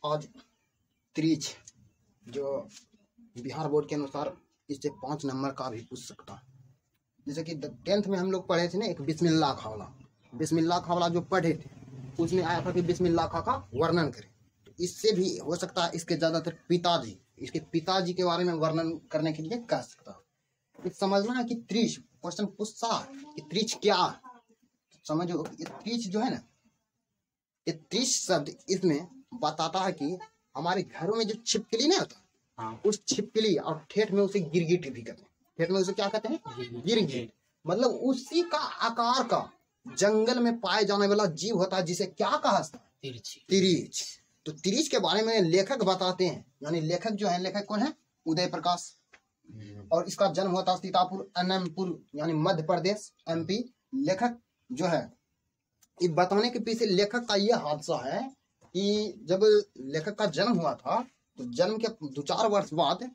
आज त्रिच जो बिहार बोर्ड के अनुसार इससे 5 नंबर का भी पूछ सकता है। जैसे कि 10th में हम लोग पढ़े थे ना, एक बिस्मिल्लाह खां वाला, बिस्मिल्लाह खां वाला जो पढ़े थे उसमें आया था कि बिस्मिल्लाह खां का वर्णन करें। तो इससे भी हो सकता है इसके ज़्यादातर पिताजी, इसके पिताजी के बारे में वर्णन करने के लिए कह सकता है। समझना है कि त्रिच क्वेश्चन पूछता है कि त्रिच क्या है, समझो। ये त्रिच जो है ना, ये त्रिच शब्द इसमें बताता है कि हमारे घरों में जो छिपकली नहीं होता, हाँ, उस छिपकली, और ठेठ में उसे गिरगिट भी कहते हैं। ठेठ में उसे क्या कहते हैं? गिरगिट। मतलब उसी का आकार का जंगल में पाए जाने वाला जीव होता है जिसे क्या कहा जाता है? त्रिच। तो त्रिच के बारे में लेखक बताते हैं, यानी लेखक जो है, लेखक कौन है? उदय प्रकाश। और इसका जन्म हुआ था सीतापुर अनंतपुर यानी मध्य प्रदेश MP। लेखक जो है, ये बताने के पीछे लेखक का यह हादसा है कि जब लेखक का जन्म हुआ था तो जन्म के 2-4 वर्ष बाद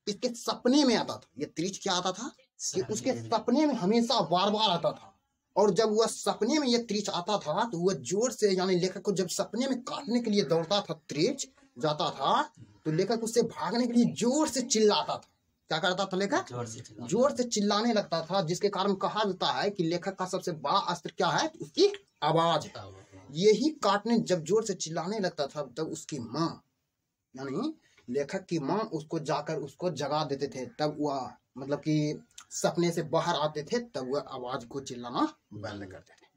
इसके सपने में आता था। ये त्रिच क्या आता था कि उसके सपने में हमेशा बार बार आता था, और जब वह सपने में ये त्रिच आता था तो वह जोर से, यानी लेखक को जब सपने में काटने के लिए दौड़ता था, त्रिच जाता था, तो लेखक उससे भागने के लिए जोर से चिल्लाता था। क्या करता था लेखक? जोर से चिल्लाने लगता था, जिसके कारण कहा जाता है कि लेखक का सबसे बड़ा अस्त्र क्या है? उसकी आवाज है। यही काटने जब जोर से चिल्लाने लगता था तब उसकी माँ, यानी लेखक की माँ उसको जाकर उसको जगा देते थे, तब वह मतलब कि सपने से बाहर आते थे, तब वह आवाज को चिल्लाना बंद करते थे।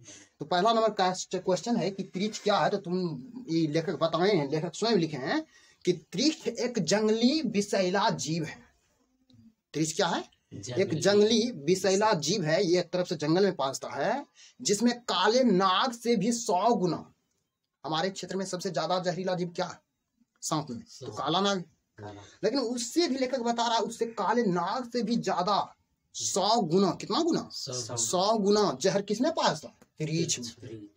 तो पहला नंबर का क्वेश्चन है कि त्रिच क्या है, तो तुम ये लेखक बताए हैं, लेखक स्वयं लिखे हैं कि त्रिच एक जंगली विषैला जीव है। त्रिच क्या है? एक जंगली विषैला जीव है। ये एक तरफ से जंगल में पालता है, जिसमें काले नाग से भी 100 गुना, हमारे क्षेत्र में सबसे ज्यादा जहरीला जीव क्या है? सांप में तो काला नाग, लेकिन उससे भी लेखक बता रहा है उससे काले नाग से भी ज्यादा 100 गुना, कितना गुना? 100 गुना जहर किसमें पालता? त्रिच में।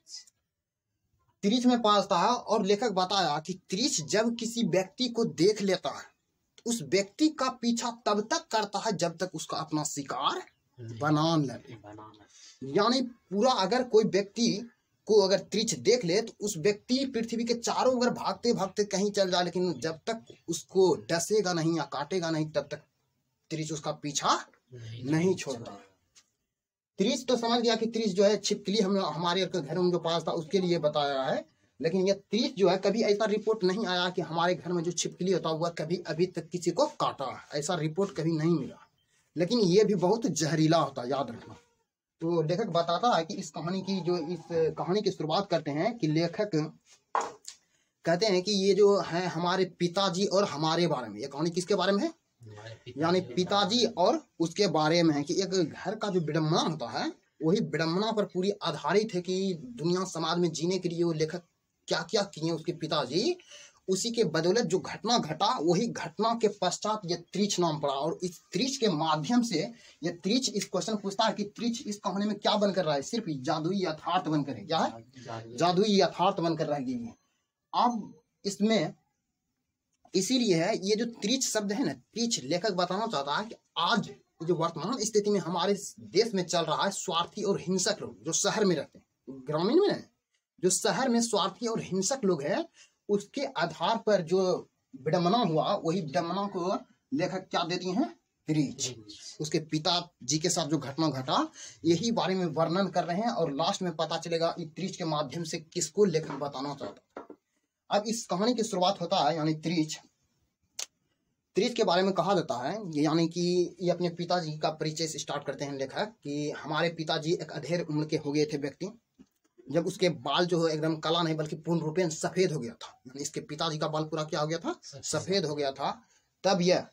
त्रिच में पालता है। और लेखक बताया कि त्रिच जब किसी व्यक्ति को देख लेता है तो उस व्यक्ति का पीछा तब तक करता है जब तक उसका अपना शिकार बना ले। यानी पूरा अगर कोई व्यक्ति को अगर त्रिच देख ले तो उस व्यक्ति पृथ्वी के चारों ओर भागते भागते कहीं चल जाए, लेकिन जब तक उसको डसेगा नहीं या काटेगा नहीं तब तक त्रिच उसका पीछा नहीं छोड़ता। त्रिच तो समझ गया कि त्रिच जो है छिपकली हम हमारे घर में जो पालता उसके लिए बताया है, लेकिन यह त्रिच जो है कभी ऐसा रिपोर्ट नहीं आया कि हमारे घर में जो छिपकली होता है वह कभी अभी तक किसी को काटा है, ऐसा रिपोर्ट कभी नहीं मिला। लेकिन ये भी बहुत जहरीला होता है, याद रखना। तो लेखक बताता है कि इस कहानी की शुरुआत करते हैं कि लेखक कहते हैं कि ये जो है हमारे पिताजी और हमारे बारे में, ये कहानी किसके बारे में है? यानी पिताजी और उसके बारे में है कि एक घर का जो विडंबना होता है वही विडंबना पर पूरी आधारित है कि दुनिया समाज में जीने के लिए वो लेखक क्या क्या किए उसके पिताजी, उसी के बदौलत जो घटना घटा वही घटना के पश्चात ये त्रिच नाम पड़ा। और इस त्रिच के माध्यम से ये त्रिच इस क्वेश्चन पूछता है कि त्रिच इस कहानी में क्या बनकर रहा है? सिर्फ जादुई यथार्थ बनकर है। क्या है? जादुई यथार्थ बनकर रह गई है। अब इसमें इसीलिए है ये जो त्रिच शब्द है ना, त्रिच लेखक बताना चाहता है कि आज जो वर्तमान स्थिति में हमारे देश में चल रहा है, स्वार्थी और हिंसक लोग जो शहर में रहते हैं, ग्रामीण में नहीं, जो शहर में स्वार्थी और हिंसक लोग हैं, उसके आधार पर जो विडंबना हुआ वही विडंबना को लेखक क्या देती हैं? त्रिच। उसके पिताजी के साथ जो घटना घटा यही बारे में वर्णन कर रहे हैं, और लास्ट में पता चलेगा इस त्रिच के माध्यम से किसको लेखक बताना चाहता था। अब इस कहानी की शुरुआत होता है, यानी त्रिच के बारे में कहा जाता है, यानी कि ये अपने पिताजी का परिचय से स्टार्ट करते हैं लेखक कि हमारे पिताजी एक अधेड़ उम्र के हो गए थे व्यक्ति, जब उसके बाल जो है एकदम काला नहीं बल्कि पूर्ण रूपेण सफेद हो गया था। यानी इसके पिताजी का बाल पूरा क्या हो गया था? सफेद हो गया था। तब यह,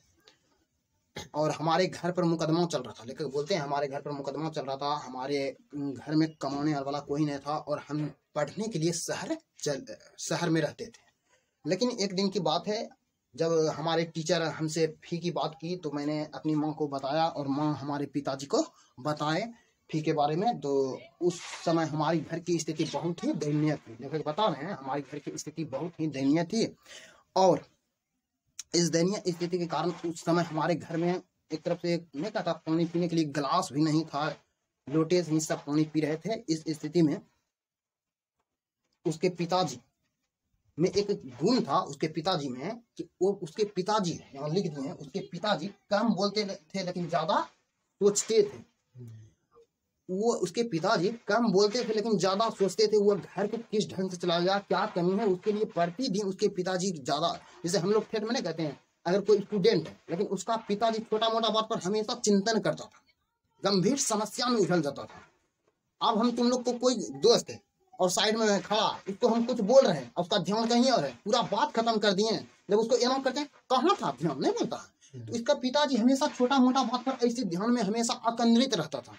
और हमारे घर पर मुकदमा चल रहा था। लेखक बोलते हैं हमारे घर पर मुकदमा चल रहा था, हमारे घर में कमाने वाला कोई नहीं था और हम पढ़ने के लिए शहर में रहते थे। लेकिन एक दिन की बात है, जब हमारे टीचर हमसे फी की बात की तो मैंने अपनी माँ को बताया और माँ हमारे पिताजी को बताए फी के बारे में। तो उस समय हमारी घर की स्थिति बहुत ही दयनीय थी। लेखक बता रहे हैं हमारी घर की स्थिति बहुत ही दयनीय थी, और इस दयनीय स्थिति के कारण उस समय हमारे घर में एक तरफ से नहीं कहता पानी पीने के लिए गिलास भी नहीं था, लोटे से ही सब पानी पी रहे थे। इस स्थिति में उसके पिताजी में एक गुण था उसके पिताजी में कि वो उसके पिताजी यहाँ लिख दिए हैं, उसके पिताजी कम बोलते थे लेकिन ज्यादा सोचते थे। वो उसके पिताजी कम बोलते थे लेकिन ज्यादा सोचते थे। वो घर को किस ढंग से चलाया, क्या कमी है, उसके लिए प्रतिदिन उसके पिताजी ज्यादा, जैसे हम लोग ठेठ में नहीं कहते हैं, अगर कोई स्टूडेंट है लेकिन उसका पिताजी छोटा मोटा बात पर हमेशा चिंतन करता था, गंभीर समस्या में उलझ जाता था। अब हम तुम लोग को कोई दोस्त है और साइड में खड़ा, उसको हम कुछ बोल रहे हैं और उसका ध्यान कहीं और है, पूरा बात खत्म कर दिए, जब उसको एनाउंस करते हैं कहाँ था, ध्यान नहीं मिलता। तो इसका पिताजी हमेशा छोटा मोटा बात पर ऐसे ध्यान में हमेशा अकेंद्रित रहता था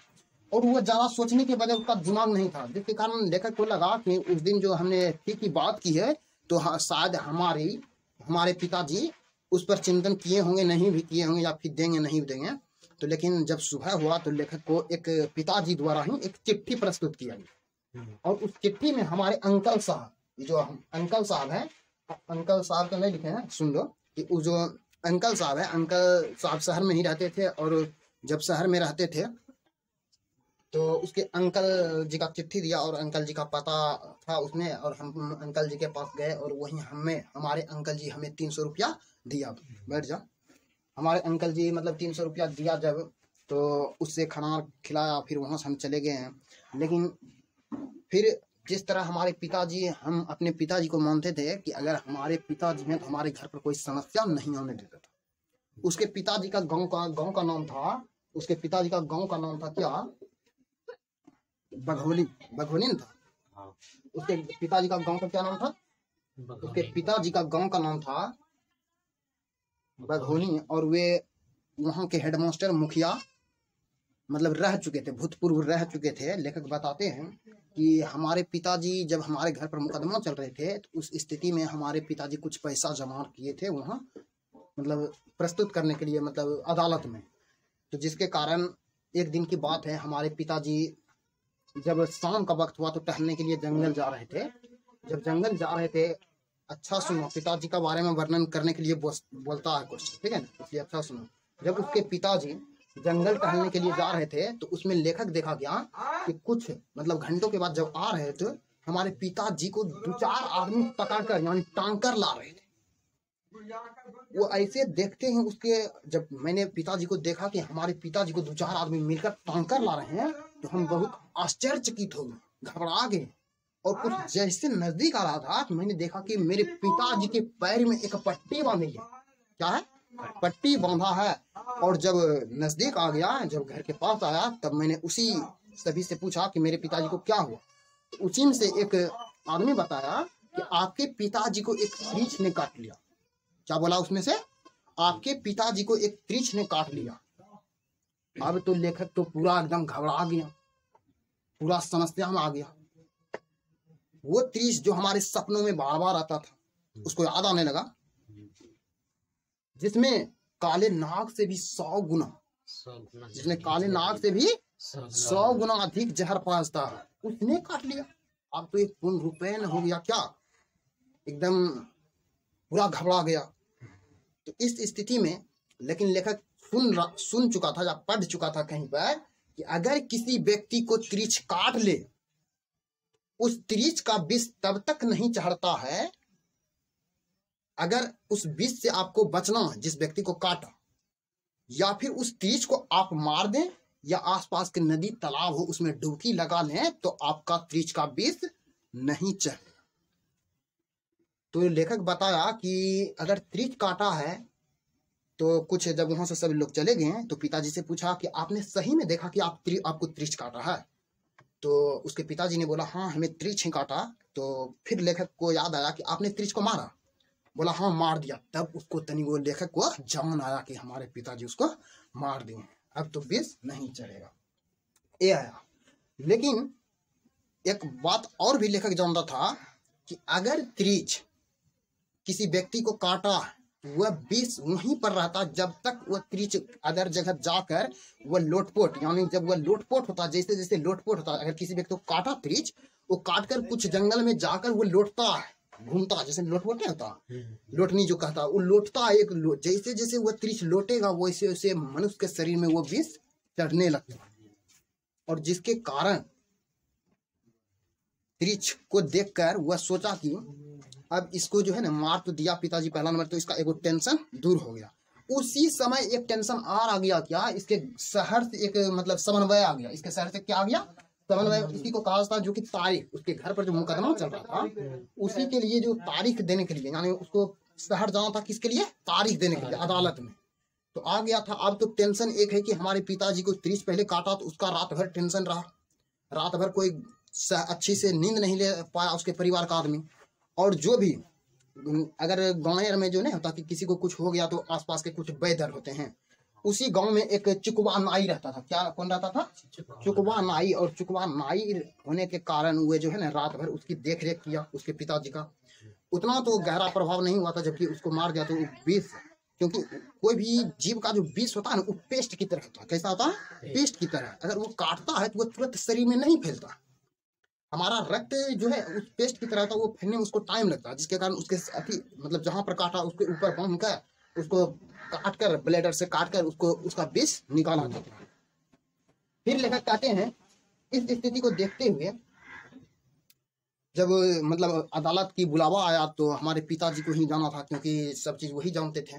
और वो ज्यादा सोचने के बजाय उसका दिमाग नहीं था, जिसके कारण लेखक को लगा कि उस दिन जो हमने ठीक की बात की है तो शायद हमारे पिताजी उस पर चिंतन किए होंगे, नहीं भी किए होंगे, या फिर देंगे नहीं देंगे। तो लेकिन जब सुबह हुआ तो लेखक को एक पिताजी द्वारा ही एक चिट्ठी प्रस्तुत किया गया और उस चिट्ठी में हमारे अंकल साहब, जो अंकल साहब है, अंकल साहब तो नहीं लिखे हैं, सुन लो कि वो जो अंकल साहब है, अंकल साहब शहर में ही रहते थे और जब शहर में रहते थे तो उसके अंकल जी का चिट्ठी दिया और अंकल जी का पता था उसमें, और हम अंकल जी के पास गए और वहीं हमारे अंकल जी हमें 300 रुपया दिया। बैठ जा। हमारे अंकल जी मतलब 300 रुपया दिया जब, तो उससे खाना खिलाया, फिर वहाँ से हम चले गए हैं। लेकिन फिर जिस तरह हमारे पिताजी, हम अपने पिताजी को मानते थे कि अगर हमारे पिताजी हैं तो हमारे घर पर कोई समस्या नहीं आने देता था। उसके पिताजी का गांव का नाम था, उसके पिताजी का गांव का नाम था क्या, बघोली था। उसके पिताजी का गांव का क्या नाम था, उसके पिताजी का गांव का नाम था बघोली, और वे वहां के हेडमास्टर मुखिया मतलब रह चुके थे, भूतपूर्व रह चुके थे। लेखक बताते हैं कि हमारे पिताजी जब हमारे घर पर मुकदमा चल रहे थे तो उस स्थिति में हमारे पिताजी कुछ पैसा जमा किए थे वहां, मतलब प्रस्तुत करने के लिए, मतलब अदालत में। तो जिसके कारण एक दिन की बात है, हमारे पिताजी जब शाम का वक्त हुआ तो टहलने के लिए जंगल जा रहे थे। जब जंगल जा रहे थे, अच्छा सुनो, पिताजी का बारे में वर्णन करने के लिए बोलता है कुछ, ठीक है ना, इसलिए अच्छा सुनो। जब उसके पिताजी जंगल टहलने के लिए जा रहे थे तो उसमें लेखक देखा गया कि कुछ मतलब घंटों के बाद जब आ रहे थे, हमारे पिताजी को 2-4 आदमी पकड़कर यानी टांग कर ला रहे थे। वो ऐसे देखते हैं उसके, जब मैंने पिताजी को देखा कि हमारे पिताजी को 2-4 आदमी मिलकर टांग कर ला रहे हैं तो हम बहुत आश्चर्यचकित हो गए, घबरा गए। और कुछ जैसे नजदीक आ रहा था तो मैंने देखा कि मेरे पिताजी के पैर में एक पट्टी बांधी है। क्या है? पट्टी बांधा है। और जब नजदीक आ गया, जब घर के पास आया, तब मैंने उसी सभी से पूछा कि मेरे पिताजी को क्या हुआ। तो उसी में से एक आदमी बताया कि आपके पिताजी को एक त्रिछ ने काट लिया। क्या बोला उसमें से? आपके पिताजी को एक त्रिछ ने काट लिया। अब तो लेखक तो पूरा एकदम घबरा गया, पूरा समस्या में आ गया। वो त्रिछ जो हमारे सपनों में बार बार आता था उसको याद आने लगा, जिसमें काले नाग से भी 100 गुना, जिसमें काले नाग से भी 100 गुना अधिक जहर पास था, उसने काट लिया। अब तो एक पूर्ण रूपेण हो गया क्या, एकदम पूरा घबरा गया। तो इस स्थिति में लेकिन लेखक सुन चुका था या पढ़ चुका था कहीं पर कि अगर किसी व्यक्ति को त्रिछ काट ले, उस त्रिछ का विष तब तक नहीं चढ़ता है, अगर उस विष से आपको बचना है, जिस व्यक्ति को काटा, या फिर उस त्रिछ को आप मार दें या आसपास के नदी तालाब हो उसमें डुबकी लगा लें तो आपका त्रिछ का विष नहीं चढ़े। तो लेखक बताया कि अगर त्रिछ काटा है तो कुछ, जब वहां से सभी लोग चले गए तो पिताजी से पूछा कि आपने सही में देखा कि आपको त्रिछ काटा है? तो उसके पिताजी ने बोला हाँ, हमें त्रिछ ही काटा। तो फिर लेखक को याद आया कि आपने त्रिछ को मारा? बोला हाँ, मार दिया। तब उसको तनी वो लेखक को जान आया कि हमारे पिताजी उसको मार दिए, अब तो विष नहीं चढ़ेगा, ये आया। लेकिन एक बात और भी लेखक जानता था कि अगर त्रिछ किसी व्यक्ति को काटा, वह विष वहीं पर रहता जब तक वह त्रिछ अदर जगह जाकर वह लोटपोट, यानी जब वह लोटपोट होता, जैसे जैसे लोटपोट होता, अगर किसी व्यक्ति को काटा त्रिछ, वो काटकर कुछ जंगल में जाकर वो लोटता है, घूमता, जैसे लोटपोट नहीं होता, लोटनी जो कहता, वो लोटता है जैसे जैसे वह त्रिछ लोटेगा वैसे वैसे मनुष्य के शरीर में वो विष चढ़ने लगता। और जिसके कारण त्रिछ को देखकर वह सोचा कि अब इसको जो है ना मार तो दिया पिताजी पहला नंबर, तो इसका एगो टेंशन दूर हो गया। उसी समय एक टेंशन और आ गया, क्या इसके शहर से एक मतलब समन्वय आ गया। इसके शहर से क्या आ गया, समन्वय। इसी को कहा था जो कि तारीख, उसके घर पर जो मुकदमा चल रहा था उसी के लिए जो तारीख देने के लिए, यानी उसको शहर जाना था किसके लिए, तारीख देने के लिए अदालत में। तो आ गया था। अब तो टेंशन एक है कि हमारे पिताजी को 30 पहले काटा, तो उसका रात भर टेंशन रहा, रात भर कोई अच्छी से नींद नहीं ले पाया उसके परिवार का आदमी। और जो भी अगर गाँव में जो नहीं होता कि किसी को कुछ हो गया तो आसपास के कुछ वैद्य होते हैं, उसी गांव में एक चुकवा नाई रहता था। क्या कौन रहता था, चुकवा नाई। और चुकवा नाई होने के कारण वो जो है ना रात भर उसकी देख रेख किया उसके पिताजी का। उतना तो गहरा प्रभाव नहीं हुआ था, जबकि उसको मार दिया तो विष, क्योंकि कोई भी जीव का जो विष होता है ना वो पेस्ट की तरह होता है। कैसा होता है, पेस्ट की तरह। अगर वो काटता है तो वो तुरंत शरीर में नहीं फैलता। हमारा रक्त जो है उस पेस्ट की तरह था, वो फैलने में उसको टाइम लगता है, जिसके कारण उसके अति मतलब जहां पर काटा उसके ऊपर बांध कर उसको काट कर, ब्लेडर से काट कर उसको उसका विष निकाला जाता है। फिर लेखक कहते हैं इस स्थिति को देखते हुए जब मतलब अदालत की बुलावा आया तो हमारे पिताजी को ही जाना था, क्योंकि सब चीज वही जानते थे।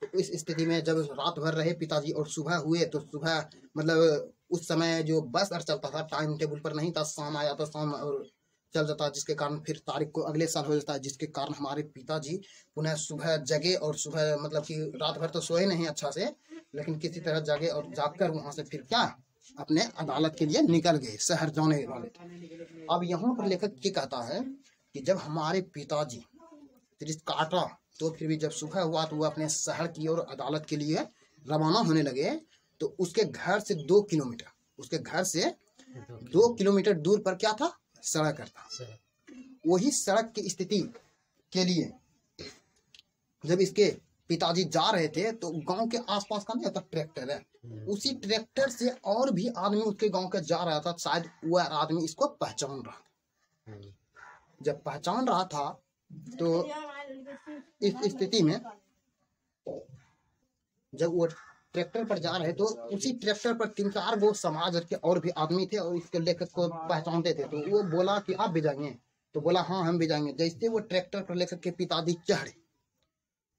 तो इस स्थिति में जब रात भर रहे पिताजी और सुबह हुए, तो सुबह मतलब उस समय जो बस और चलता था टाइम टेबल पर नहीं था, शाम आया था, शाम और चल जाता, जिसके कारण फिर तारीख को अगले साल हो जाता है, जिसके कारण हमारे पिताजी पुनः सुबह जगे। और सुबह मतलब कि रात भर तो सोए नहीं अच्छा से, लेकिन किसी तरह जगे और जागकर वहां से फिर क्या अपने अदालत के लिए निकल गए, शहर जाने वाले थे। अब यहाँ पर लेखक ये कहता है कि जब हमारे पिताजी काटा तो फिर भी जब सुबह हुआ तो वो अपने शहर की ओर अदालत के लिए रवाना होने लगे। तो उसके घर से 2 किलोमीटर, उसके घर से 2 किलोमीटर दूर पर क्या था, सड़क था। वही सड़क की स्थिति के लिए जब इसके पिताजी जा रहे थे तो गांव के आसपास का नहीं होता ट्रैक्टर है, उसी ट्रैक्टर से और भी आदमी उसके गांव का जा रहा था। शायद वह आदमी इसको पहचान रहा था। जब पहचान रहा था तो इस स्थिति में जब वो ट्रैक्टर पर जा रहे तो उसी ट्रैक्टर पर 3-4 गो समाज के और भी आदमी थे और इसके लेखक को पहचानते थे। तो वो बोला कि आप भी जाएंगे, तो बोला हाँ हम भी जाएंगे। जैसे वो ट्रैक्टर पर लेखक के पिताजी चढ़े,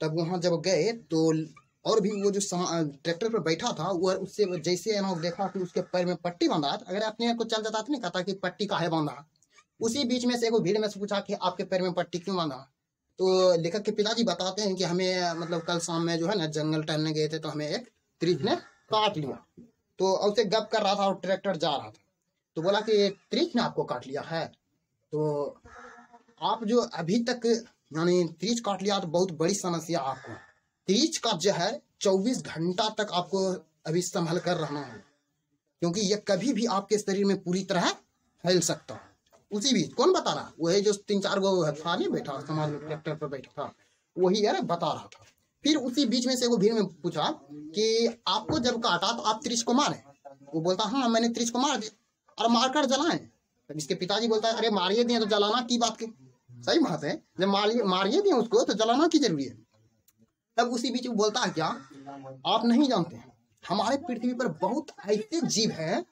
तब वहां जब गए तो और भी वो जो ट्रैक्टर पर बैठा था वो उससे जैसे देखा कि उसके पैर में पट्टी बांधा। अगर अपने को चल जाता तो नहीं कहता कि पट्टी काहे बांधा। उसी बीच में से एगो भीड़ में से पूछा कि आपके पैर में पट्टी क्यों बांधा। तो लेखक के पिताजी बताते हैं कि हमें मतलब कल शाम में जो है ना जंगल टहलने गए थे, तो हमें एक त्रिच ने काट लिया। तो उससे गप कर रहा था और ट्रैक्टर जा रहा था, तो बोला कि त्रिच ने आपको काट लिया है, तो आप जो अभी तक यानी त्रिच काट लिया तो बहुत बड़ी समस्या आपको। त्रिच का जहर 24 घंटा तक आपको अभी संभल कर रहना है, क्योंकि ये कभी भी आपके शरीर में पूरी तरह फैल सकता है। उसी बीच कौन बता रहा, वही जो 3-4 गो हथानी बैठा समाज में ट्रैक्टर पर बैठा था वही यार बता रहा था। फिर उसी बीच में से वो भीड़ में पूछा कि आपको जब काटा तो आप त्रिच को मारे। वो बोलता हाँ मैंने त्रिच को मार दिया और मारकर जलाए। तब इसके पिताजी बोलता है अरे मारिए दिए तो जलाना की बात के, सही बात है, जब मारिए दिए उसको तो जलाना की जरूरी है। तब उसी बीच वो बोलता है क्या आप नहीं जानते हमारे पृथ्वी पर बहुत ऐसे जीव हैं,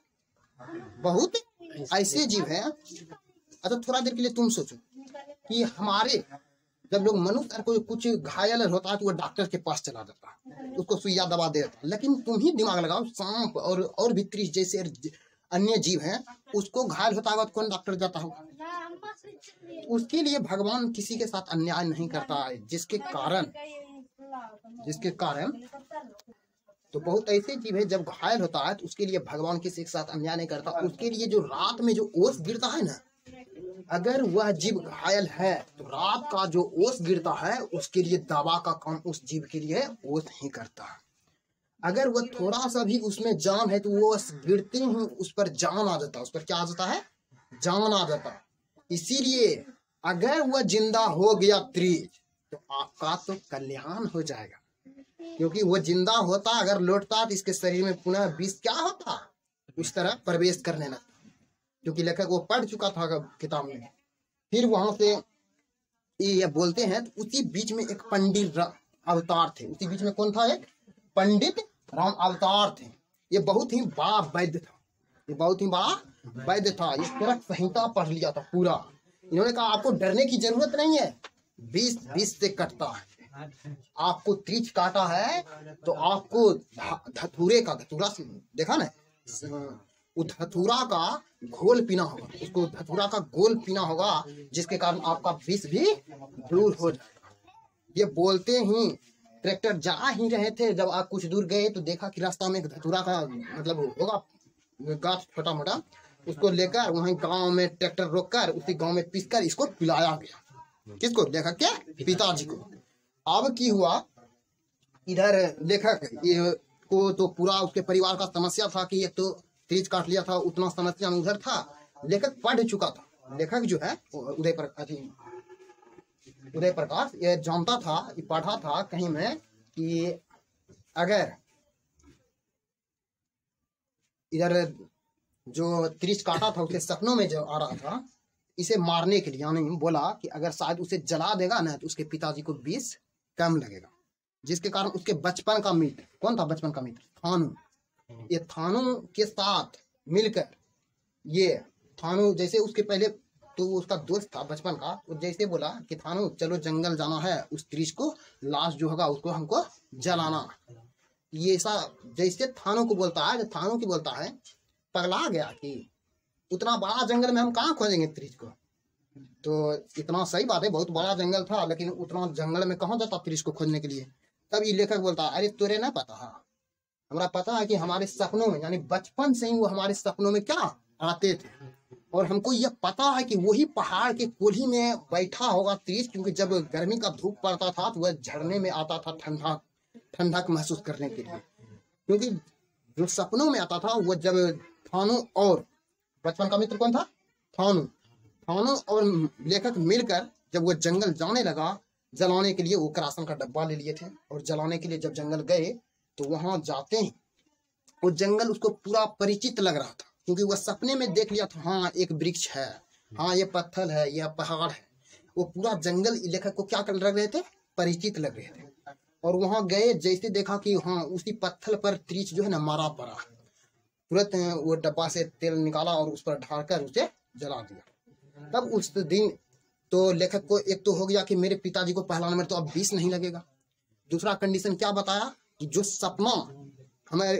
बहुत ऐसे जीव हैं। अच्छा थोड़ा देर के लिए तुम सोचो कि हमारे जब लोग मनुष्य को कुछ घायल होता है तो वो डॉक्टर के पास चला जाता है, उसको सुइया दवा दे देता है। लेकिन तुम ही दिमाग लगाओ, सांप और भी त्रिश जैसे अन्य जीव हैं, उसको घायल होता है तो कौन डॉक्टर जाता होगा। उसके लिए भगवान किसी के साथ अन्याय नहीं करता है, जिसके कारण तो बहुत ऐसे जीव है जब घायल होता है तो उसके लिए भगवान किसी के साथ अन्याय नहीं करता। उसके लिए जो रात में जो ओस गिरता है ना, अगर वह जीव घायल है तो रात का जो ओस गिरता है उसके लिए दवा का काम उस जीव के लिए ओस ही करता है। अगर वह थोड़ा सा भी उसमें जान है तो वो ओस गिरते ही उस पर जान आ जाता है, उस पर क्या आ जाता है, जान आ जाता है। इसीलिए अगर वह जिंदा हो गया त्रिज तो आपका तो कल्याण हो जाएगा, क्योंकि वो जिंदा होता अगर लौटता तो इसके शरीर में पुनः विष क्या होता, उस तरह प्रवेश करने लगता, क्योंकि लेखक वो पढ़ चुका था किताब में। फिर वहां से ये बोलते हैं तो उसी बीच में एक पंडित अवतार थे। उसी बीच में कौन था, एक पंडित राम अवतार थे। ये बहुत ही बड़ा वैद्य था, ये बहुत ही बड़ा वैद्य था। ये चरक संहिता पढ़ लिया था पूरा। इन्होंने कहा आपको डरने की जरूरत नहीं है, 20 से कटता है। आपको त्रिच काटा है तो आपको धतूरा देखा ना, वो धतूरा का घोल पीना होगा, उसको धतूरा का घोल पीना होगा, जिसके कारण आपका विष भी दूर हो जाएगा। ये बोलते ही ट्रैक्टर जा ही रहे थे, जब आप कुछ दूर गए तो देखा कि रास्ता में एक धतूरा का मतलब होगा गाछ छोटा मोटा, उसको लेकर वहीं गांव में ट्रैक्टर रोककर उसी गांव में पीसकर इसको पिलाया गया। किसको? लेखक के पिताजी को। अब की हुआ, इधर लेखक ये को तो पूरा उसके परिवार का समस्या था कि एक तो तेज काट लिया था, उतना समस्या उधर था। लेखक पढ़ चुका था, लेखक जो है उदय प्रकाश ये जानता था, ये पढ़ा था कहीं में कि अगर इधर जो त्रिच काटा था उसके सपनों में जो आ रहा था इसे मारने के लिए, यानी बोला कि अगर शायद उसे जला देगा ना तो उसके पिताजी को विष कम लगेगा, जिसके कारण उसके बचपन का मित्र, कौन था बचपन का मित्र? थानू। ये थानू के साथ मिलकर, ये थानू जैसे उसके पहले तो उसका दोस्त था बचपन का, वो जैसे बोला कि थानू चलो जंगल जाना है, उस त्रिच को लाश जो होगा उसको हमको जलाना। ये ऐसा जैसे थानू को बोलता है, थानू की बोलता है पगला गया कि उतना बड़ा जंगल में हम कहाँ खोजेंगे त्रिच को। तो इतना सही बात है, बहुत बड़ा जंगल था, लेकिन उतना जंगल में कहाँ जाता त्रिच को खोजने के लिए। तब ये लेखक बोलता है अरे तोरे ना पता है, हमारा पता है कि हमारे सपनों में, यानी बचपन से ही वो हमारे सपनों में क्या आते थे, और हमको यह पता है कि वही पहाड़ के कोल्ही में बैठा होगा त्रिच, क्योंकि जब गर्मी का धूप पड़ता था तो वह झरने में आता था ठंडक महसूस करने के लिए। क्योंकि जो सपनों में आता था वो जब थानू और बचपन का मित्र कौन था? थानू और लेखक मिलकर जब वो जंगल जाने लगा जलाने के लिए, वो किरासन का डब्बा ले लिए थे और जलाने के लिए जब जंगल गए तो वहां जाते ही वो जंगल उसको पूरा परिचित लग रहा था, क्योंकि वह सपने में देख लिया था हाँ एक वृक्ष है, हाँ ये पत्थर है, यह पहाड़ है। वो पूरा जंगल लेखक को क्या कर लग रहे थे? परिचित लग रहे थे। और वहां गए, जैसे देखा कि हाँ उसी पत्थर पर त्रिच जो है ना मारा पड़ा, तुरंत वो डब्बा से तेल निकाला और उस पर ढालकर उसे जला दिया। तब उस दिन तो लेखक को एक तो हो गया कि मेरे पिताजी को पहला नंबर तो अब विष नहीं लगेगा। दूसरा कंडीशन क्या बताया कि जो सपना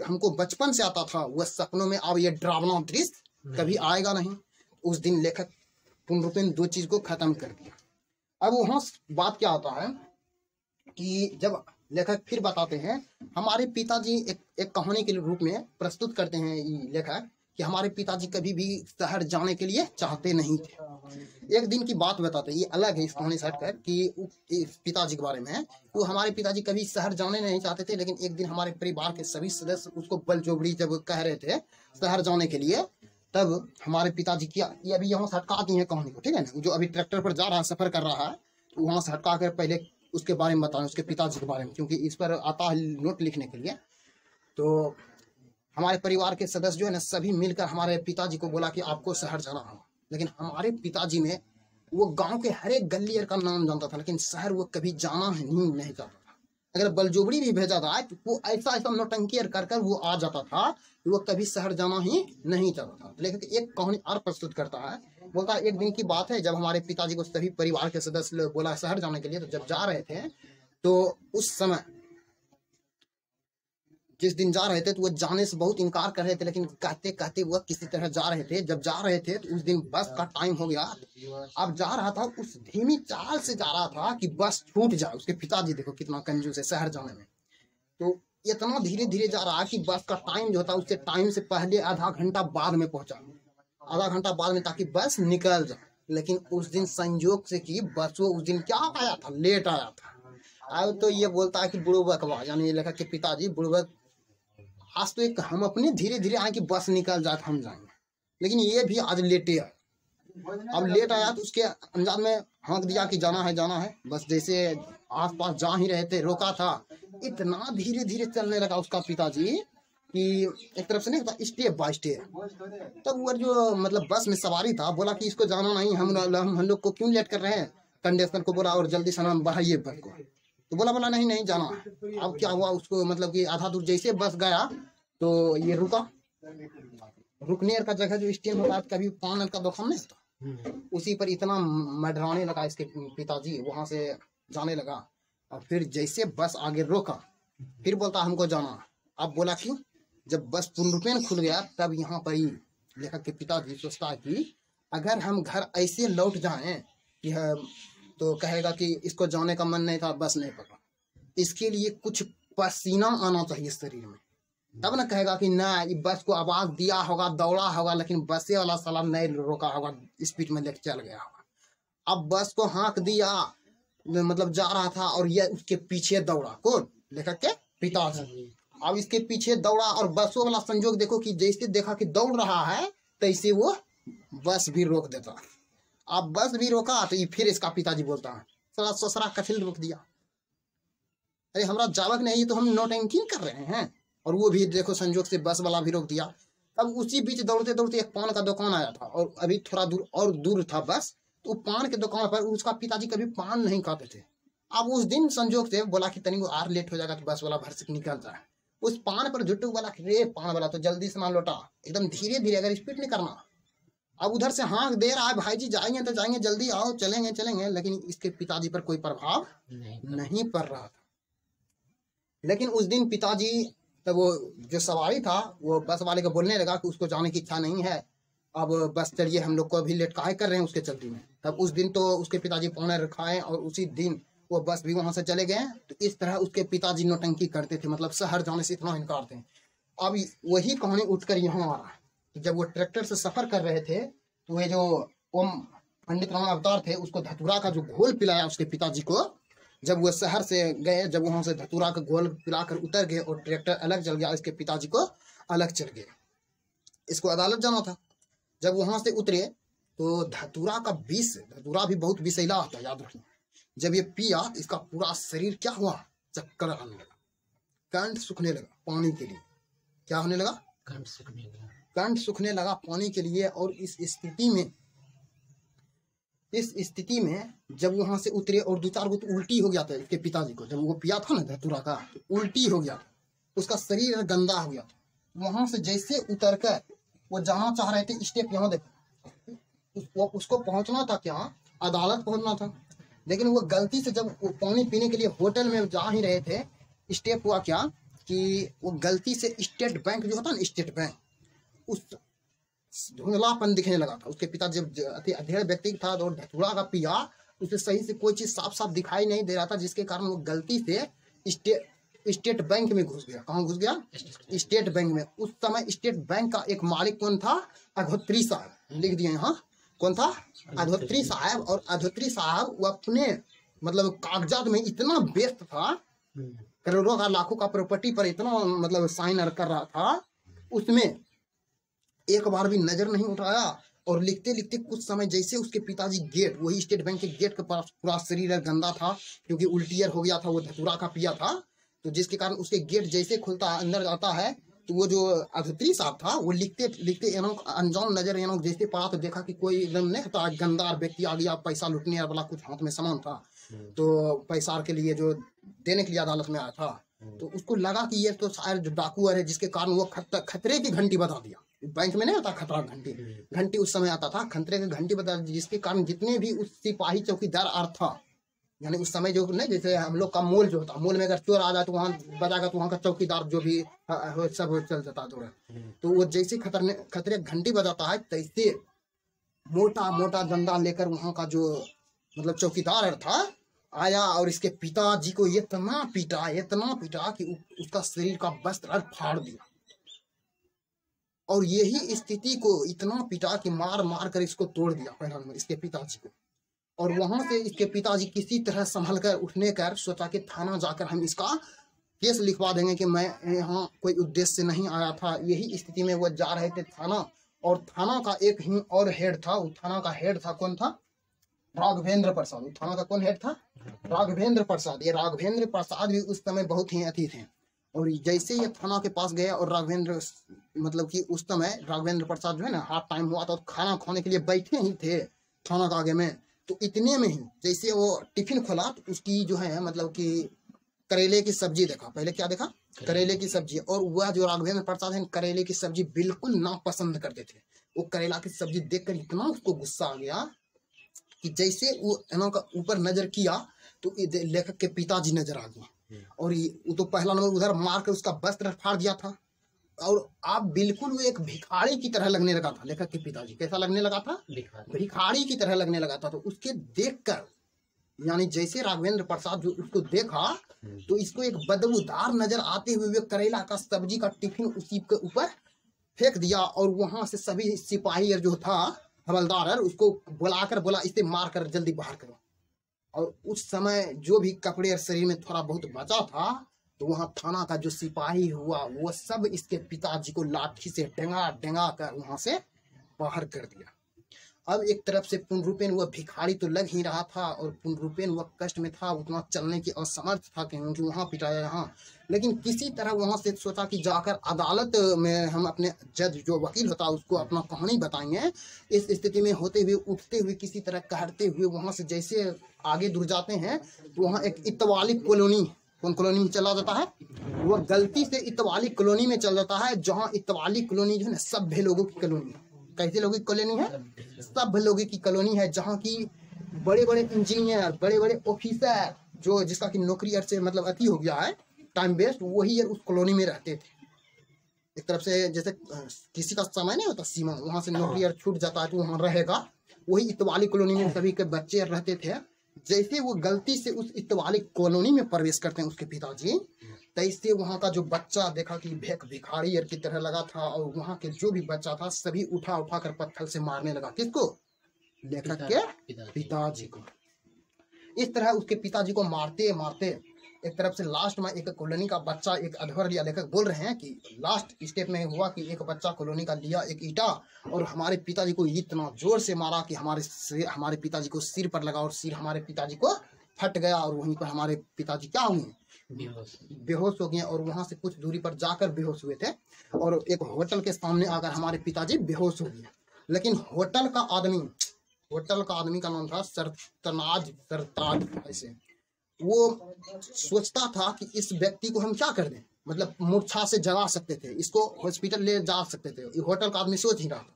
हमको बचपन से आता था वह सपनों में अब ये डरावना दृश्य कभी आएगा नहीं। उस दिन लेखक पूर्ण रूप में दो चीज को खत्म कर दिया। अब वहां बात क्या होता है कि जब लेखक फिर बताते हैं, हमारे पिताजी एक कहानी के रूप में प्रस्तुत करते हैं ये लेखक कि हमारे पिताजी कभी भी शहर जाने के लिए चाहते नहीं थे। एक दिन की बात बताते हैं, ये अलग है इस कहानी से हटकर, कि इस पिताजी के बारे में है। वो हमारे पिताजी कभी शहर जाने नहीं चाहते थे, लेकिन एक दिन हमारे परिवार के सभी सदस्य उसको बलजोबड़ी जब कह रहे थे शहर जाने के लिए, तब हमारे पिताजी किया, ये अभी यहाँ से हटका दी है कहानी को, ठीक है ना। जो अभी ट्रैक्टर पर जा रहा है, सफर कर रहा है, तो वहां से हटका कर पहले उसके बारे में बताएं, उसके पिताजी के बारे में, क्योंकि इस पर आता है नोट लिखने के लिए। तो हमारे परिवार के सदस्य जो है ना सभी मिलकर हमारे पिताजी को बोला कि आपको शहर जाना होगा, लेकिन हमारे पिताजी ने वो गांव के हर एक गली का नाम जानता था, लेकिन शहर वो कभी जाना नहीं चाहता था। अगर बलजोबड़ी भी भेजा था तो वो ऐसा नौटंकी कर वो आ जाता था, वो कभी शहर जाना ही नहीं चाहता था। लेकिन एक कहानी और प्रस्तुत करता है, बोलता है एक दिन की बात है जब हमारे पिताजी को सभी परिवार के सदस्य बोला शहर जाने के लिए, तो जब जा रहे थे तो उस समय जिस दिन जा रहे थे तो वो जाने से बहुत इनकार कर रहे थे, लेकिन कहते कहते वो किसी तरह जा रहे थे। जब जा रहे थे तो उस दिन बस का टाइम हो गया, अब जा रहा था उस धीमी चाल से जा रहा था कि बस छूट जाए। उसके पिताजी देखो कितना कंजूस है शहर जाने में, तो इतना धीरे धीरे जा रहा कि बस का टाइम जो था उससे टाइम से पहले आधा घंटा बाद में पहुंचा, आधा घंटा बाद में, ताकि बस निकल जाए। लेकिन उस दिन संयोग से कि बस वो उस दिन क्या आया था, लेट आया था। अब तो ये बोलता है कि बुड़बक यानी लेखक के पिताजी बुड़बक, आज तो एक हम अपने धीरे धीरे आए कि बस निकल जाए हम जाएंगे, लेकिन ये भी आज लेटे आए। अब लेट आया तो उसके अंदाज में हाँक दिया कि जाना है। बस जैसे आसपास जा ही रहे थे, रोका था, इतना धीरे धीरे चलने लगा उसका पिताजी कि एक तरफ से नहीं होता स्टेप बाय स्टेप। तब वो जो मतलब बस में सवारी था बोला कि इसको जाना नहीं, हम लोग को क्यों लेट कर रहे हैं। कंडक्टर को बोला और जल्दी से नाम बढ़ाइए बस को, तो बोला नहीं जाना। अब क्या हुआ उसको, मतलब कि आधा दूर जैसे बस गया तो ये रुका। रुकने का जगह जो स्टैंड होता है, कभी पान का दुकान नहीं होता, उसी पर इतना मंडराने लगा इसके पिताजी, वहां से जाने लगा। और फिर जैसे बस आगे रोका, फिर बोलता हमको जाना। अब बोला कि जब बस पूर्णरूपेण खुल गया तब यहाँ पर ही लेखक के पिताजी सोचता है कि अगर हम घर ऐसे लौट जाएं कि तो कहेगा कि इसको जाने का मन नहीं था, बस नहीं पकड़ा। इसके लिए कुछ पसीना आना चाहिए शरीर में, तब ना कहेगा कि ना बस को आवाज दिया होगा, दौड़ा होगा, लेकिन बसे वाला साला नहीं रोका होगा, स्पीड में लेकर चल गया होगा। अब बस को हाँक दिया, मतलब जा रहा था और ये उसके पीछे दौड़ा। कौन? लेखक के पिताजी। अब इसके पीछे दौड़ा और बसों वाला संजोग देखो कि जैसे देखा कि दौड़ रहा है तैसे वो बस भी रोक देता। अब बस भी रोका तो ये फिर इसका पिताजी बोलता है साला ससुरा कथिल रोक दिया, अरे हमारा जावक नहीं, तो हम नौटंकी कर रहे हैं। और वो भी देखो संजोग से बस वाला भी रोक दिया। अब उसी बीच दौड़ते दौड़ते एक पान का दुकान आया था और अभी थोड़ा दूर और दूर था बस, तो पान के दुकान पर उसका पिताजी कभी पान नहीं खाते थे। अब उस दिन संजोग से बोला कि तनिक और लेट हो जाएगा तो बस वाला भर से निकल जाए। उस पान पर जुट्टू बोला कि रे पान वाला तो जल्दी से ना लौटा, एकदम धीरे धीरे, अगर स्पीड नहीं करना। अब उधर से हाँक दे रहा है, भाई जी जाएंगे तो जाएंगे, जल्दी आओ, चलेंगे चलेंगे, लेकिन इसके पिताजी पर कोई प्रभाव नहीं पड़ रहा था। लेकिन उस दिन पिताजी, तब वो जो सवारी था वो बस वाले को बोलने लगा कि उसको जाने की इच्छा नहीं है, अब बस चलिए, हम लोग को अभी लेट काहे कर रहे हैं उसके चलती में। तब उस दिन तो उसके पिताजी पौने रखाए और उसी दिन वो बस भी वहां से चले गए। तो इस तरह उसके पिताजी नौटंकी करते थे, मतलब शहर जाने से इतना इनकार थे। अब वही कहानी उठकर यहाँ आ रहा है कि जब वो ट्रैक्टर से सफर कर रहे थे तो वे जो ओम पंडित राम अवतार थे उसको धतूरा का जो घोल पिलाया उसके पिताजी को। जब वो शहर से गए, जब वहां से धतूरा का घोल पिलाकर उतर गए और ट्रैक्टर अलग चल गया, इसके पिताजी को अलग चल गए। इसको अदालत जाना था। जब वहां से उतरे तो धतूरा का विष, धतूरा भी बहुत विषैला होता है, याद रखना। जब ये पिया इसका पूरा शरीर क्या हुआ, चक्कर आने लगा, कंठ सूखने लगा पानी के लिए। क्या होने लगा? कंठ सूखने लगा पानी के लिए। और इस स्थिति में जब वहां से उतरे और 2-4 गुट उल्टी हो गया था इसके पिताजी को। जब वो पिया था ना धतूरा का, तो उल्टी हो गया था, उसका शरीर गंदा हो गया था। वहां से जैसे उतरकर वो जाना चाह रहे थे, स्टेप यहाँ देखो, उसको पहुंचना था क्या, अदालत पहुंचना था। लेकिन वो गलती से जब वो पानी पीने के लिए होटल में जा ही रहे थे, स्टेप हुआ क्या कि वो गलती से स्टेट बैंक जो होता है ना, स्टेट बैंक, उस धुंधलापन दिखने लगा था। उसके पिता जब अधेड़ व्यक्ति था और धतूरा का पिया, उसे सही से कोई चीज साफ साफ दिखाई नहीं दे रहा था, जिसके कारण वो गलती से स्टेट बैंक में घुस गया। कहाँ घुस गया? स्टेट बैंक में। उस समय स्टेट बैंक का एक मालिक कौन था? अधोत्री साहब। लिख दिए यहाँ, कौन था? अधोत्री साहब। और अधोत्री साहब वो अपने मतलब कागजात में इतना व्यस्त था, करोड़ों का लाखों का प्रॉपर्टी पर इतना मतलब साइन कर रहा था, उसमें एक बार भी नजर नहीं उठाया। और लिखते लिखते कुछ समय जैसे उसके पिताजी गेट, वही स्टेट बैंक के गेट के पास, पूरा शरीर गंदा था क्योंकि उल्टियर हो गया था, वो धतूरा का पिया था, तो जिसके कारण उसके गेट जैसे खुलता अंदर जाता है, तो वो जो अधोत्री साहब था वो लिखते लिखते अनजान नजर जैसे पड़ा तो देखा कि कोई एकदम नहीं होता गंदा व्यक्ति आ गया, पैसा लुटने वाला, कुछ हाथ में सामान था, तो पैसा के लिए जो देने के लिए अदालत में आया था। तो उसको लगा कि ये तो शायद जो डाकू है, जिसके कारण वो खतरे की घंटी बता दिया। बैंक में नहीं होता खतरा घंटी, घंटी उस समय आता था, खतरे की घंटी बता दी, जिसके कारण जितने भी उस सिपाही चौकीदार आर था, यानी उस समय जो नहीं, जैसे हम लोग का मोल जो होता, मोल में अगर चोर आ जाए तो वहाँ बजाएगा, तो वहाँ का चौकीदार जो भी सब चल जाता थोड़ा। तो वो जैसे खतरे घंटी बजाता है, तैसे मोटा मोटा डंडा लेकर वहाँ का जो मतलब चौकीदार था आया और इसके पिताजी को इतना पीटा कि उसका शरीर का वस्त्र फाड़ दिया। और यही स्थिति को इतना पीटा कि मार मार कर इसको तोड़ दिया पहला नंबर, इसके पिताजी को। और वहां से इसके पिताजी किसी तरह संभल कर उठने कर सोचा कि थाना जाकर हम इसका केस लिखवा देंगे कि मैं यहाँ कोई उद्देश्य से नहीं आया था। यही स्थिति में वो जा रहे थे थाना, और थाना का एक ही और हेड था। वो थाना का हेड था, कौन था? राघवेंद्र प्रसाद। थाना का कौन हेड था? राघवेंद्र प्रसाद। ये राघवेंद्र प्रसाद भी उस समय बहुत ही अति थे। और जैसे ये थाना के पास गया और राघवेंद्र, मतलब कि उस समय राघवेंद्र प्रसाद जो है ना, हाफ टाइम हुआ था, तो खाना खाने के लिए बैठे ही थे थाना का आगे में। तो इतने में ही जैसे वो टिफिन खोला तो उसकी जो है मतलब कि करेले की सब्जी देखा। पहले क्या देखा? करेले की सब्जी। और वह जो राघवेंद्र प्रसाद है, करेले की सब्जी बिल्कुल नापसंद करते थे। वो करेला की सब्जी देखकर इतना उसको गुस्सा आ गया कि जैसे वो एना का ऊपर नजर किया तो लेखक के पिताजी नजर आ गए और वो तो पहला नंबर उधर मार कर उसका वस्त्र फाड़ दिया था। और आप बिल्कुल वो एक भिखारी की तरह लगने लगा था। लेखक के पिताजी कैसा लगने लगा था? भिखारी की तरह लगने लगा था। तो उसके देखकर यानी जैसे राघवेंद्र प्रसाद जो उसको देखा तो इसको एक बदबूदार नजर आते हुए करेला का सब्जी का टिफिन उसी के ऊपर फेंक दिया और वहां से सभी सिपाही जो था हवलदार उसको बुलाकर बोला इसे मार कर जल्दी बाहर करो। और उस समय जो भी कपड़े और शरीर में थोड़ा बहुत बचा था तो वहां थाना का जो सिपाही हुआ वो सब इसके पिताजी को लाठी से डेंगा डेंगा कर वहां से बाहर कर दिया। अब एक तरफ से पूर्ण रूपेण वह भिखारी तो लग ही रहा था और पूर्ण रूपेण वह कष्ट में था, उतना चलने की असमर्थ था क्योंकि वहां पिटाया यहाँ। लेकिन किसी तरह वहां से सोचा कि जाकर अदालत में हम अपने जज जो वकील होता है उसको अपना कहानी बताएंगे। इस स्थिति में होते हुए उठते हुए किसी तरह कहते हुए वहां से जैसे आगे दूर जाते हैं तो वहाँ एक इतवाली कॉलोनी, कौन कॉलोनी में चला जाता है? वह गलती से इतवाली कॉलोनी में चल जाता है, जहाँ इतवाली कॉलोनी जो है सभ्य लोगों की कॉलोनी है। कैसे लोगों की कॉलोनी है? सब लोगों की कॉलोनी है, जहाँ की बड़े बड़े इंजीनियर, बड़े बड़े ऑफिसर जो जिसका की नौकरी से मतलब अति हो गया है टाइम वेस्ट, वही उस कॉलोनी में रहते थे। एक तरफ से जैसे किसी का समय नहीं होता सीमा, वहां से नौकरी छूट जाता है तो वहां रहेगा, वही इतवाली कॉलोनी में सभी के बच्चे रहते थे। जैसे वो गलती से उस इतवाली कॉलोनी में प्रवेश करते हैं उसके पिताजी, तैसे वहाँ का जो बच्चा देखा कि भिखारी की तरह लगा था और वहाँ के जो भी बच्चा था सभी उठा उठा कर पत्थर से मारने लगा। किसको? लेखक के पिताजी को। इस तरह उसके पिताजी को मारते मारते एक तरफ से लास्ट में एक कॉलोनी का बच्चा एक अधवर लिया। लेखक बोल रहे हैं कि लास्ट स्टेप में हुआ कि एक बच्चा कॉलोनी का लिया एक ईटा और हमारे पिताजी को इतना जोर से मारा कि हमारे पिताजी को सिर पर लगा और सिर हमारे पिताजी को फट गया और वहीं पर हमारे पिताजी क्या हुए? बेहोश हो गए और वहां से कुछ दूरी पर जाकर बेहोश हुए थे और एक होटल के सामने आकर हमारे पिताजी बेहोश हो गए। लेकिन होटल का आदमी का नाम था सरताज। ऐसे वो सोचता था कि इस व्यक्ति को हम क्या कर दें, मतलब मूर्छा से जगा सकते थे, इसको हॉस्पिटल ले जा सकते थे। ये होटल का आदमी सोच ही रहा था,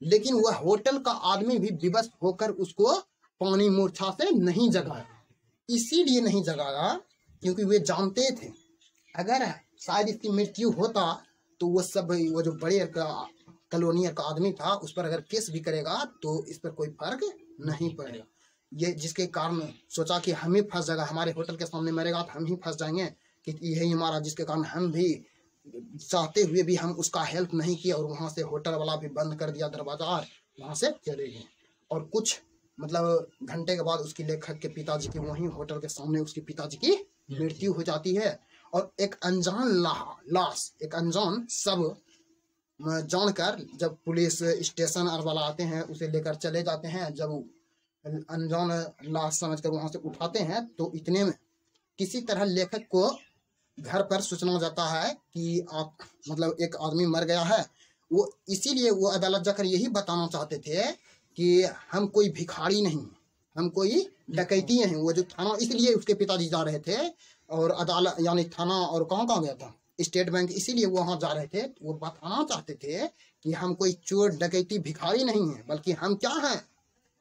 लेकिन वह होटल का आदमी भी विवश होकर उसको पानी मूर्छा से नहीं जगाया। इसीलिए नहीं जगाया क्योंकि वे जानते थे अगर शायद इसकी मृत्यु होता तो वो जो बड़े कॉलोनियर का आदमी था उस पर अगर केस भी करेगा तो इस पर कोई फर्क नहीं पड़ेगा। ये जिसके कारण सोचा कि हम ही फंस जाएगा, हमारे होटल के सामने मरेगा तो हम ही फंस जाएंगे कि यही हमारा, जिसके कारण हम भी चाहते हुए भी हम उसका हेल्प नहीं किया और वहाँ से होटल वाला भी बंद कर दिया दरवाजा और वहाँ से चले गए। और कुछ मतलब घंटे के बाद उसकी लेखक के पिताजी की वहीं होटल के सामने उसके पिताजी की मृत्यु हो जाती है। और एक अनजान लाश, एक अनजान सब जानकर जब पुलिस स्टेशन वाला आते हैं उसे लेकर चले जाते हैं। जब अनजान लाश समझकर वहां से उठाते हैं तो इतने में किसी तरह लेखक को घर पर सूचना जाता है कि आप मतलब एक आदमी मर गया है। वो इसीलिए वो अदालत जाकर यही बताना चाहते थे कि हम कोई भिखारी नहीं, हम कोई डकैती हैं। वो जो थाना, इसलिए उसके पिताजी जा रहे थे और अदालत यानी थाना और कहाँ गया था, स्टेट बैंक, इसीलिए वो वहाँ जा रहे थे। वो बताना चाहते थे कि हम कोई चोर डकैती भिखारी नहीं है, बल्कि हम क्या हैं,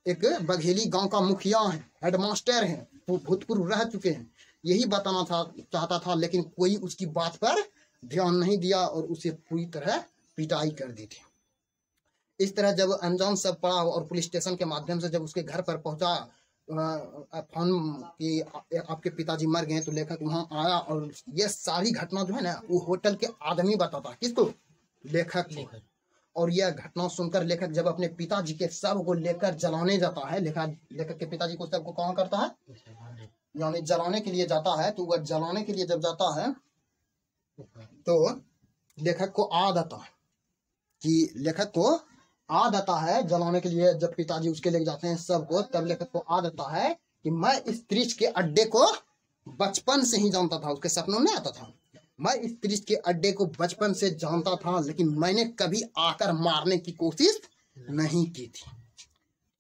एक बघेली गांव का मुखिया है, हेडमास्टर हैं, भूतपूर्व रह चुके हैं। यही बताना चाहता था, लेकिन कोई उसकी बात पर ध्यान नहीं दिया और उसे पूरी तरह पिटाई कर दी थी। इस तरह जब अनजान सब पड़ा और पुलिस स्टेशन के माध्यम से जब उसके घर पर पहुंचा फोन कि आपके पिताजी मर गए, तो लेखक वहां आया और ये सारी घटना जो है ना वो होटल के आदमी बताता। किसको? लेखक को। और यह घटना सुनकर लेखक जब अपने पिताजी के शव को लेकर जलाने जाता है, लेखक के पिताजी को शव को कहाँ करता है, यानी जलाने के लिए जाता है। तो वह जलाने के लिए जब जाता है तो लेखक को याद आता है जलाने के लिए। जब पिताजी उसके लेके जाते हैं शव को, तब लेखक को याद आता है कि मैं इस त्रिश के अड्डे को बचपन से ही जानता था। उसके सपनों में आता था, मैं इस त्रिश के अड्डे को बचपन से जानता था, लेकिन मैंने कभी आकर मारने की कोशिश नहीं की थी।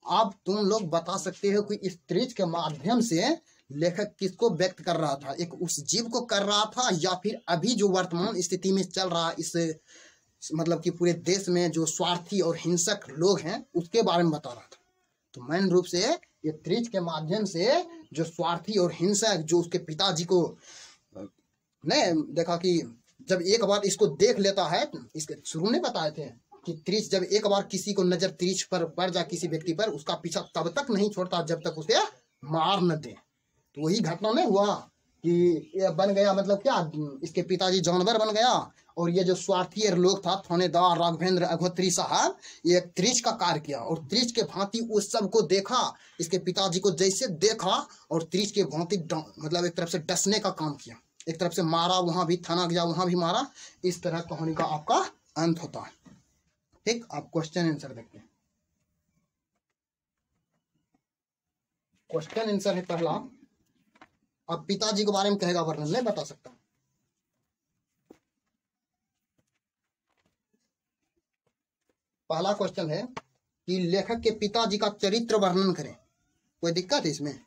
अब तुम लोग बता सकते हो कि इस त्रिश के माध्यम से लेखक किसको व्यक्त कर रहा था? एक उस जीव को कर रहा था या फिर अभी जो वर्तमान स्थिति में चल रहा इस मतलब कि पूरे देश में जो स्वार्थी और हिंसक लोग हैं उसके बारे में बता रहा था। तो मेन रूप से ये त्रिच के माध्यम से जो स्वार्थी और हिंसक जो उसके पिताजी को ने देखा कि जब एक बार इसको देख लेता है, इसके शुरू में बताए थे कि त्रिच जब एक बार किसी को नजर त्रिच पर पड़ जाए किसी व्यक्ति पर, उसका पीछा तब तक नहीं छोड़ता जब तक उसे मार न दे। तो वही घटना नहीं हुआ कि ये बन गया, मतलब क्या, इसके पिताजी जानवर बन गया और ये जो स्वार्थी लोग था थानेदार राघवेंद्र अग्निहोत्री साहब, ये त्रिच का कार्य किया और त्रिच के भांति उस सबको देखा, इसके पिताजी को जैसे देखा और त्रिच के भांति मतलब एक तरफ से डसने का काम किया, एक तरफ से मारा, वहां भी थाना गया वहां भी मारा। इस तरह कहानी का आपका अंत होता है। ठीक, आप क्वेश्चन आंसर देखते हैं। क्वेश्चन आंसर है पहला, अब पिताजी के बारे में कहेगा वर्णन, नहीं बता सकता। पहला क्वेश्चन है कि लेखक के पिताजी का चरित्र वर्णन करें। कोई दिक्कत है इसमें?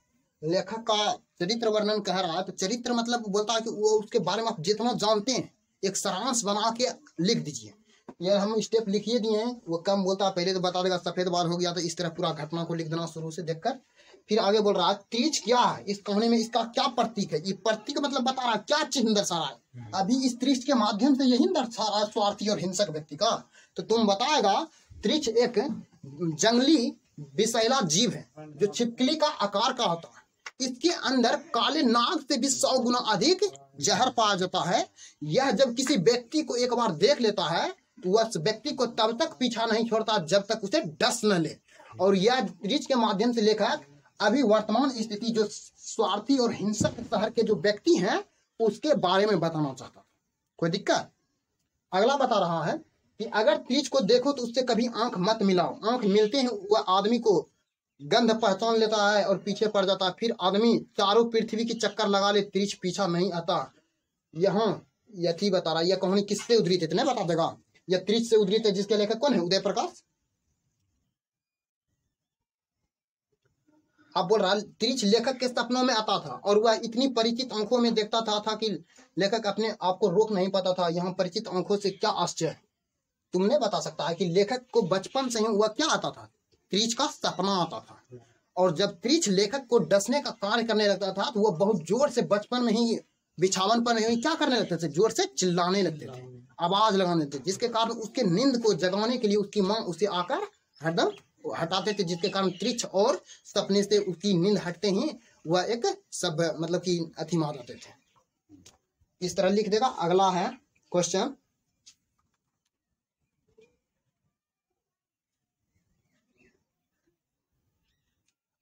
लेखक का चरित्र वर्णन कह रहा है तो चरित्र मतलब बोलता है कि वो उसके बारे में आप जितना जानते हैं एक सारांश बना के लिख दीजिए। ये हम स्टेप लिखिए दिए हैं, वो कम बोलता है, पहले तो बता देगा सफेद बाल हो गया तो इस तरह पूरा घटना को लिख देना शुरू से देखकर। फिर आगे बोल रहा है त्रिच क्या है इस कहानी में, इसका क्या प्रतीक है। ये प्रतीक मतलब बता रहा है क्या चिन्ह दर्शा रहा है। अभी इस त्रिच के माध्यम से यही दर्शा रहा है स्वार्थी और हिंसक व्यक्ति का। तो तुम बताएगा त्रिच एक जंगली विषैला जीव है जो छिपकली का आकार का होता है। इसके अंदर काले नाग से भी 100 गुना अधिक जहर पाया जाता है। यह जब किसी व्यक्ति को एक बार देख लेता है तो वह व्यक्ति को तब तक पीछा नहीं छोड़ता जब तक उसे डस न ले। और यह त्रिच के माध्यम से लेखक अभी वर्तमान स्थिति जो स्वार्थी और हिंसक शहर के जो व्यक्ति हैं उसके बारे में बताना चाहता। कोई दिक्कत? अगला बता रहा है कि अगर त्रिच को देखो तो उससे कभी आंख मत मिलाओ। आंख मिलते हैं वह आदमी को गंध पहचान लेता है और पीछे पड़ जाता है। फिर आदमी चारों पृथ्वी की चक्कर लगा ले, त्रिच पीछा नहीं आता। यहाँ यथी बता रहा है। यह कहानी किससे उद्धृत है? नहीं बता देगा। यह त्रिच से उद्धृत है, जिसके लेखक कौन है? उदय प्रकाश। आप बोल रहा त्रिच लेखक के सपनों में आता था और वह इतनी परिचित आंखों में देखता था कि लेखक अपने आप को रोक नहीं पाता था। यहाँ परिचित आंखों से क्या आश्चर्य। तुमने बता सकता है कि लेखक को बचपन से ही वह क्या आता था? त्रिच का सपना आता था। और जब त्रिच लेखक को डसने का कार्य करने लगता था तो वह बहुत जोर से बचपन में ही बिछावन पर नहीं क्या करने लगते थे? जोर से चिल्लाने लगते थे, आवाज लगाने लगते, जिसके कारण उसके नींद को जगाने के लिए उसकी माँ उसे आकर हरदम हटाते थे, जिसके कारण त्रिच और सपने से उसकी नींद हटते ही वह एक सब मतलब कि अथी मार जाते थे। इस तरह लिख देगा। अगला है क्वेश्चन,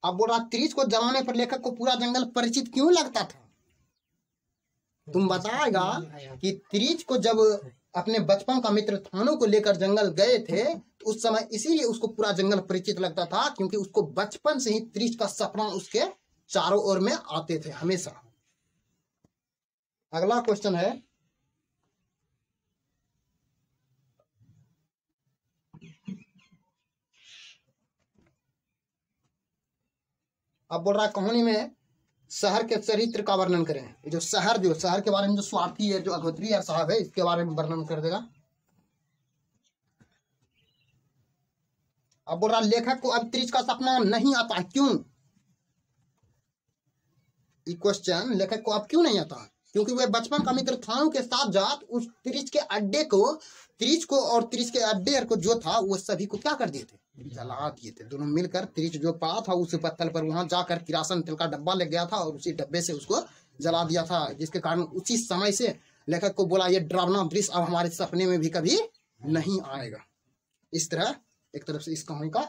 अब बोल रहा त्रिच को जलाने पर लेखक को पूरा जंगल परिचित क्यों लगता था? तुम बताएगा कि त्रिच को जब अपने बचपन का मित्र थानों को लेकर जंगल गए थे तो उस समय इसीलिए उसको पूरा जंगल परिचित लगता था क्योंकि उसको बचपन से ही त्रिच का सपना उसके चारों ओर में आते थे हमेशा। अगला क्वेश्चन है, अब बोल रहा कहानी में शहर के चरित्र का वर्णन करें। जो शहर के बारे में जो स्वार्थी है जो अग्निहोत्री साहब है इसके बारे में वर्णन कर देगा। अब बोल रहा लेखक को अब त्रिच का सपना नहीं आता, क्यों? ये क्वेश्चन लेखक को अब क्यों नहीं आता? क्योंकि वह बचपन का मित्र थानों के साथ जात उस त्रिच के अड्डे को, त्रिच को और त्रिच के अड्डे को जो था वो सभी को क्या कर दिए थे? जला दिए थे। दोनों मिलकर त्रिच जो पड़ा था उस पत्थर पर वहां जाकर किरासन तेल का डब्बा ले गया था और उसी डब्बे से उसको जला दिया था, जिसके कारण उसी समय से लेखक को बोला ये डरावना दृश्य अब हमारे सपने में भी कभी नहीं आएगा। इस तरह एक तरफ से इस कहानी का